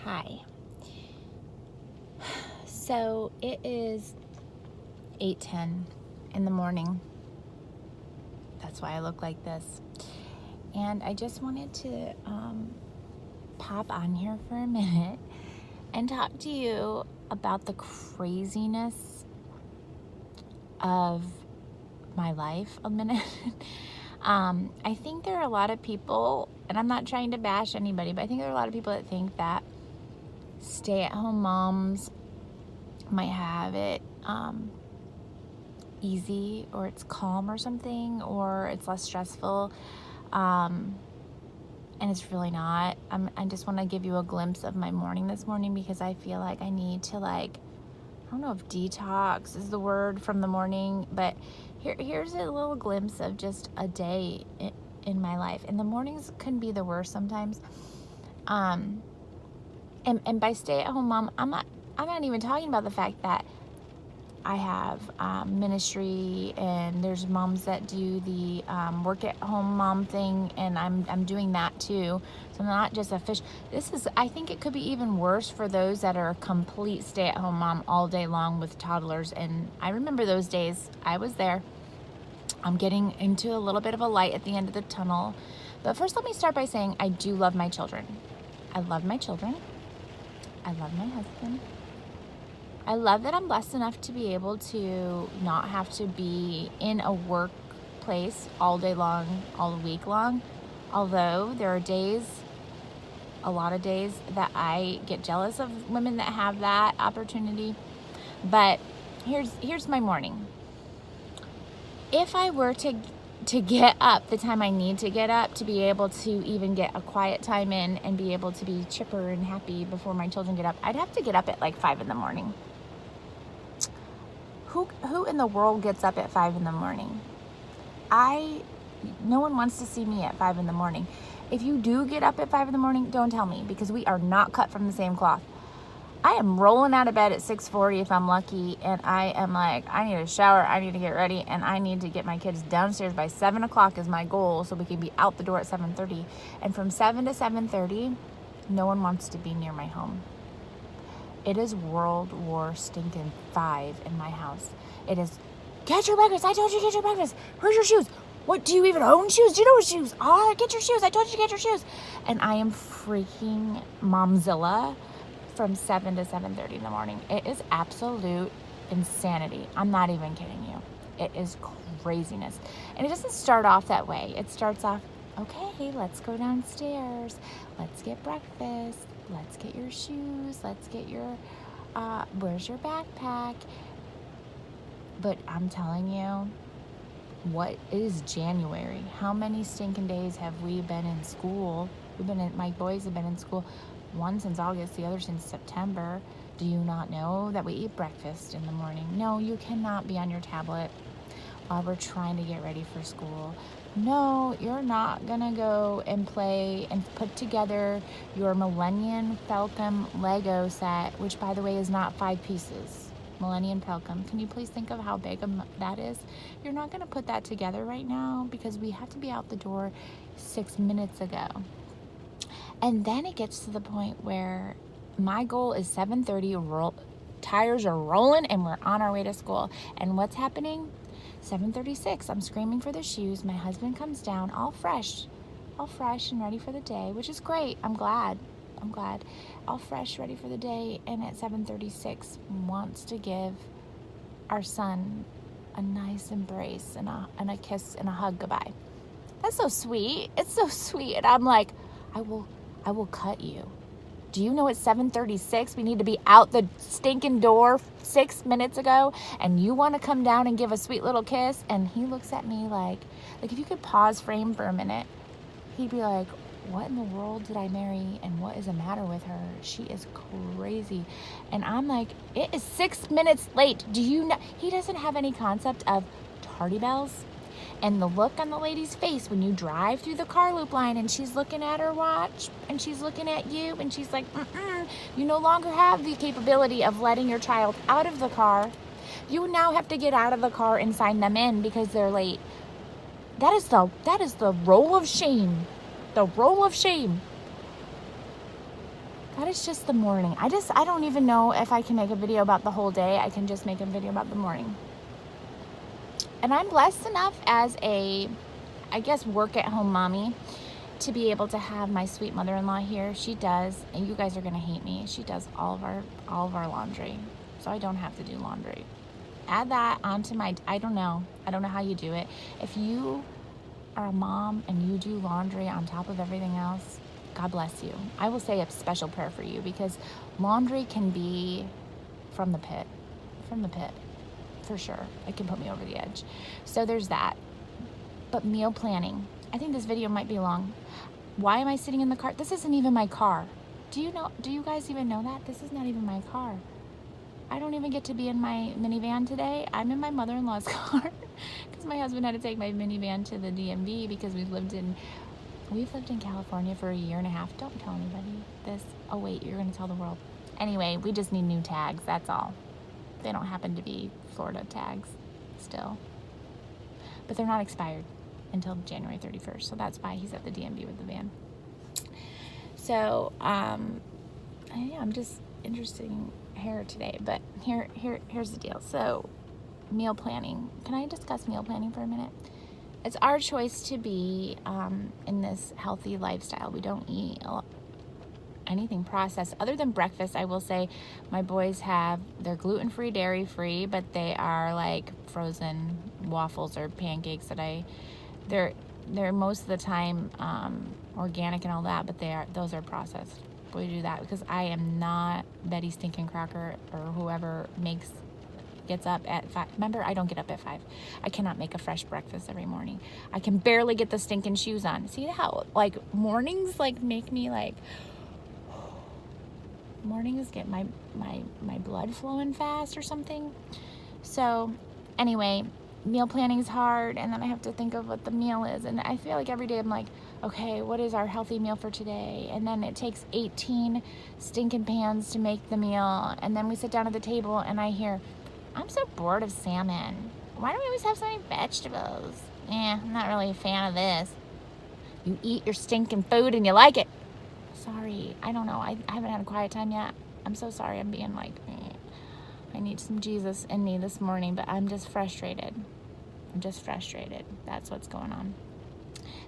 Hi. So it is 8:10 in the morning. That's why I look like this. And I just wanted to pop on here for a minute and talk to you about the craziness of my life a minute. I think there are a lot of people, and I'm not trying to bash anybody, but I think there are a lot of people that think that stay-at-home moms might have it easy, or it's calm or something, or it's less stressful, and it's really not. I just want to give you a glimpse of my morning this morning because I feel like I need to, I don't know if detox is the word from the morning, but here's a little glimpse of just a day in my life. And the mornings can be the worst sometimes. And by stay-at-home mom, I'm not even talking about the fact that I have ministry, and there's moms that do the work-at-home mom thing, and I'm doing that too. So I'm not just a fish. I think it could be even worse for those that are a complete stay-at-home mom all day long with toddlers. And I remember those days. I was there. I'm getting into a little bit of a light at the end of the tunnel. But first, let me start by saying I do love my children. I love my children. I love my husband. I love that I'm blessed enough to be able to not have to be in a workplace all day long, all week long. Although there are days, a lot of days, that I get jealous of women that have that opportunity. But here's my morning. If I were to get up the time I need to get up to be able to even get a quiet time in and be able to be chipper and happy before my children get up, I'd have to get up at 5 in the morning. Who in the world gets up at 5 in the morning? No one wants to see me at 5 in the morning. If you do get up at 5 in the morning, don't tell me, because we are not cut from the same cloth. I am rolling out of bed at 6:40 if I'm lucky, and I am like, I need a shower, I need to get ready, and I need to get my kids downstairs by 7 o'clock is my goal, so we can be out the door at 7:30. And from 7 to 7:30, no one wants to be near my home. It is World War stinking 5 in my house. It is, get your breakfast. I told you to get your breakfast. Where's your shoes? What, do you even own shoes? Do you know what shoes are? Get your shoes. I told you to get your shoes. And I am freaking Momzilla from 7 to 7:30 in the morning. It is absolute insanity. I'm not even kidding you. It is craziness. And it doesn't start off that way. It starts off, okay, let's go downstairs. Let's get breakfast. Let's get your shoes. Let's get your, where's your backpack? But I'm telling you, what is January? How many stinking days have we been in school? My boys have been in school, one since August, the other since September. Do you not know that we eat breakfast in the morning? No, you cannot be on your tablet while we're trying to get ready for school. No, you're not gonna go and play and put together your Millennium Falcon Lego set, which, by the way, is not 5 pieces. Millennium Falcon. Can you please think of how big that is? You're not gonna put that together right now because we have to be out the door 6 minutes ago. And then it gets to the point where my goal is 7:30, tires are rolling, and we're on our way to school. And what's happening? 7:36, I'm screaming for the shoes. My husband comes down all fresh and ready for the day, which is great. I'm glad. All fresh, ready for the day, and at 7:36 wants to give our son a nice embrace and a kiss and a hug goodbye. That's so sweet. It's so sweet. And I'm like, I will cut you. Do you know it's 7:36? We need to be out the stinking door 6 minutes ago, and you want to come down and give a sweet little kiss? And he looks at me like if you could pause frame for a minute, he'd be like, what in the world did I marry, and what is the matter with her? She is crazy. And I'm like, it is 6 minutes late. Do you know? He doesn't have any concept of tardy bells. And the look on the lady's face when you drive through the car loop line and she's looking at her watch and she's looking at you and she's like, you no longer have the capability of letting your child out of the car. You now have to get out of the car and sign them in because they're late. That is the roll of shame. The roll of shame. That is just the morning. I don't even know if I can make a video about the whole day. I can just make a video about the morning. And I'm blessed enough as a, I guess, work-at-home mommy to be able to have my sweet mother-in-law here. She does, and you guys are gonna hate me, she does all of our laundry, so I don't have to do laundry. Add that onto my, I don't know how you do it. If you are a mom and you do laundry on top of everything else, God bless you. I will say a special prayer for you, because laundry can be from the pit, for sure. It can put me over the edge. So there's that. But meal planning, I think this video might be long. Why am I sitting in the car? This isn't even my car. Do you guys even know that? This is not even my car. I don't even get to be in my minivan today. I'm in my mother-in-law's car because my husband had to take my minivan to the DMV because we've lived in California for a year and a half. Don't tell anybody this. Oh wait, you're gonna tell the world. Anyway, we just need new tags, that's all. They don't happen to be Florida tags still. But they're not expired until January 31st. So that's why he's at the DMV with the van. So, I'm just interested in hair today, but here's the deal. So, meal planning. Can I discuss meal planning for a minute? It's our choice to be in this healthy lifestyle. We don't eat anything processed other than breakfast. I will say my boys they're gluten-free, dairy-free, but they are like frozen waffles or pancakes that they're most of the time organic and all that, but those are processed. We do that because I am not Betty Stinking Crocker or whoever gets up at 5. Remember, I don't get up at 5. I cannot make a fresh breakfast every morning. I can barely get the stinking shoes on. See how like mornings like make me like, mornings get my blood flowing fast or something. So anyway, meal planning is hard, and then I have to think of what the meal is, and I feel like every day I'm like, okay, what is our healthy meal for today? And then it takes 18 stinking pans to make the meal, and then we sit down at the table and I hear, I'm so bored of salmon. Why do we always have so many vegetables? I'm not really a fan of this. You eat your stinking food and you like it. Sorry, I don't know. I haven't had a quiet time yet. I'm so sorry. I'm being like, I need some Jesus in me this morning, but I'm just frustrated. That's what's going on.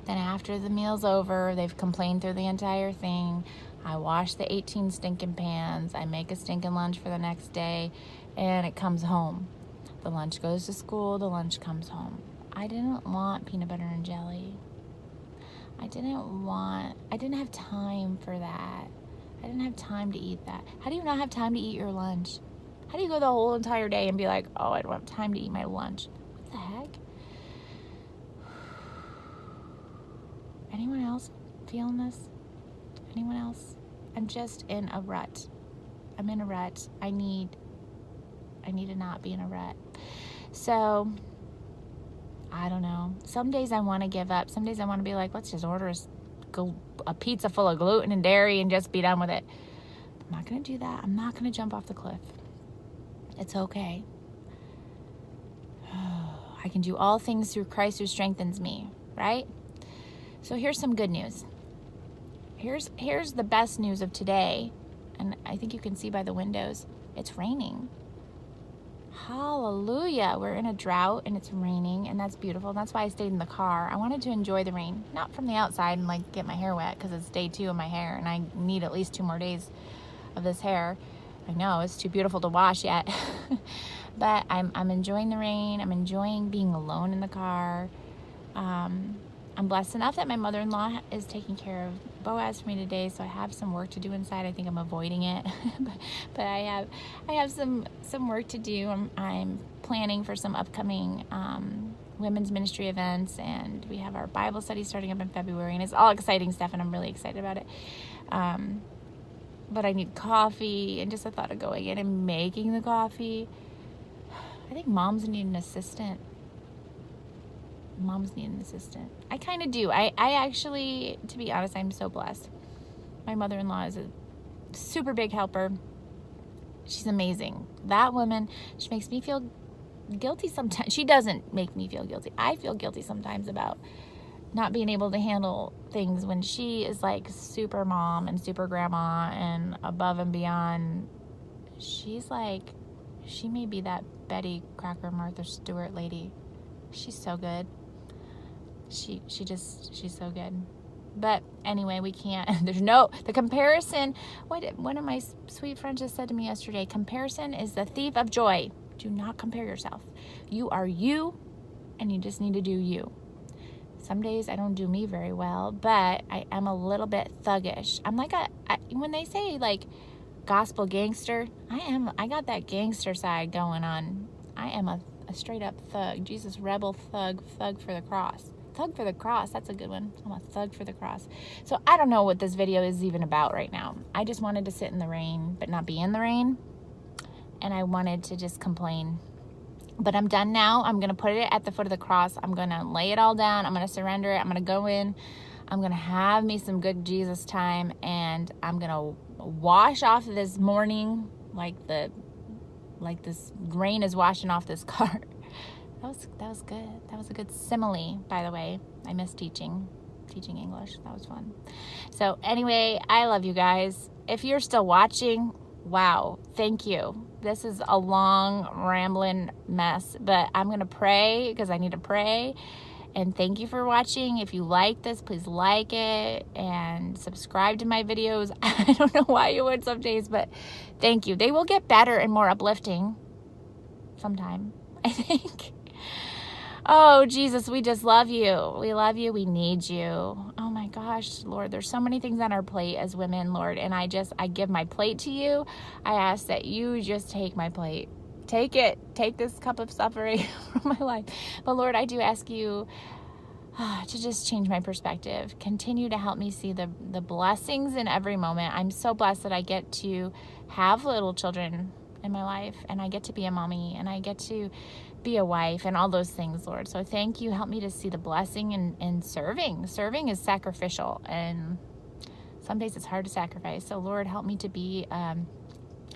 Then after the meal's over, they've complained through the entire thing. I wash the 18 stinking pans. I make a stinking lunch for the next day, and it comes home. The lunch goes to school. The lunch comes home. I didn't want peanut butter and jelly. I didn't have time for that. I didn't have time to eat that. How do you not have time to eat your lunch? How do you go the whole entire day and be like, oh, I don't have time to eat my lunch? What the heck? Anyone else feeling this? Anyone else? I'm just in a rut. I'm in a rut. I need to not be in a rut. So, I don't know. Some days I want to give up. Some days I want to be like, let's just order a pizza full of gluten and dairy and just be done with it. I'm not going to do that. I'm not going to jump off the cliff. It's okay. I can do all things through Christ who strengthens me, right? So here's some good news. Here's the best news of today. And I think you can see by the windows, it's raining. Hallelujah. We're in a drought and it's raining, and that's beautiful. That's why I stayed in the car. I wanted to enjoy the rain, not from the outside and like get my hair wet, because it's day 2 of my hair and I need at least 2 more days of this hair. I know it's too beautiful to wash yet. But I'm enjoying the rain. I'm enjoying being alone in the car. I'm blessed enough that my mother-in-law is taking care of Boaz for me today, so I have some work to do inside. I think I'm avoiding it, but I have some work to do. I'm planning for some upcoming women's ministry events, and we have our Bible study starting up in February, and it's all exciting stuff, and I'm really excited about it. But I need coffee, and just the thought of going in and making the coffee. I think moms need an assistant. I kind of do. I actually, to be honest, I'm so blessed. My mother-in-law is a super big helper. She's amazing. That woman, she makes me feel guilty sometimes. She doesn't make me feel guilty. I feel guilty sometimes about not being able to handle things when she is like super mom and super grandma and above and beyond. She's like, she may be that Betty Crocker, Martha Stewart lady. She's so good. She's so good. But anyway, we can't, the comparison, what one of my sweet friends just said to me yesterday, comparison is the thief of joy. Do not compare yourself. You are you, and you just need to do you. Some days I don't do me very well, but I am a little bit thuggish. I'm like when they say like gospel gangster, I got that gangster side going on. I am a straight up thug. Jesus, rebel thug for the cross. Thug for the cross, that's a good one. I'm a thug for the cross. So I don't know what this video is even about right now. I just wanted to sit in the rain, but not be in the rain. And I wanted to just complain. But I'm done now. I'm going to put it at the foot of the cross. I'm going to lay it all down. I'm going to surrender it. I'm going to go in. I'm going to have me some good Jesus time. And I'm going to wash off this morning like this rain is washing off this car. That was good. That was a good simile, by the way. I miss teaching English. That was fun. So anyway, I love you guys. If you're still watching, wow, thank you. This is a long, rambling mess, but I'm going to pray because I need to pray. And thank you for watching. If you like this, please like it and subscribe to my videos. I don't know why you would some days, but thank you. They will get better and more uplifting sometime, I think. Oh, Jesus, we just love you. We love you. We need you. Oh, my gosh, Lord, there's so many things on our plate as women, Lord, and I give my plate to you. I ask that you just take my plate. Take it. Take this cup of suffering from my life. But, Lord, I do ask you to just change my perspective. Continue to help me see the blessings in every moment. I'm so blessed that I get to have little children in my life, and I get to be a mommy, and I get to be a wife, and all those things, Lord. So thank you. Help me to see the blessing in serving. Serving is sacrificial, and some days it's hard to sacrifice. So Lord, help me to be a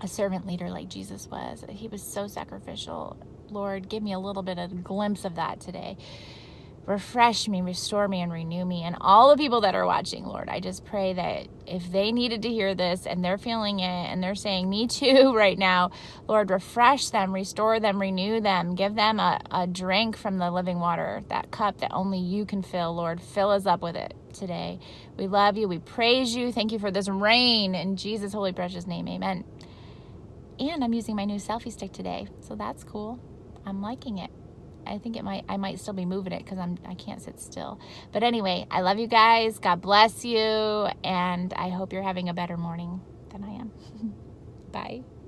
servant leader like Jesus was. He was so sacrificial. Lord, give me a little bit of a glimpse of that today. Refresh me, restore me, and renew me. And all the people that are watching, Lord, I just pray that if they needed to hear this and they're feeling it and they're saying, me too, right now, Lord, refresh them, restore them, renew them. Give them a drink from the living water, that cup that only you can fill, Lord. Fill us up with it today. We love you. We praise you. Thank you for this rain. In Jesus' holy, precious name, amen. And I'm using my new selfie stick today, so that's cool. I'm liking it. I think I might still be moving it because I can't sit still. But anyway, I love you guys. God bless you. And I hope you're having a better morning than I am. Bye.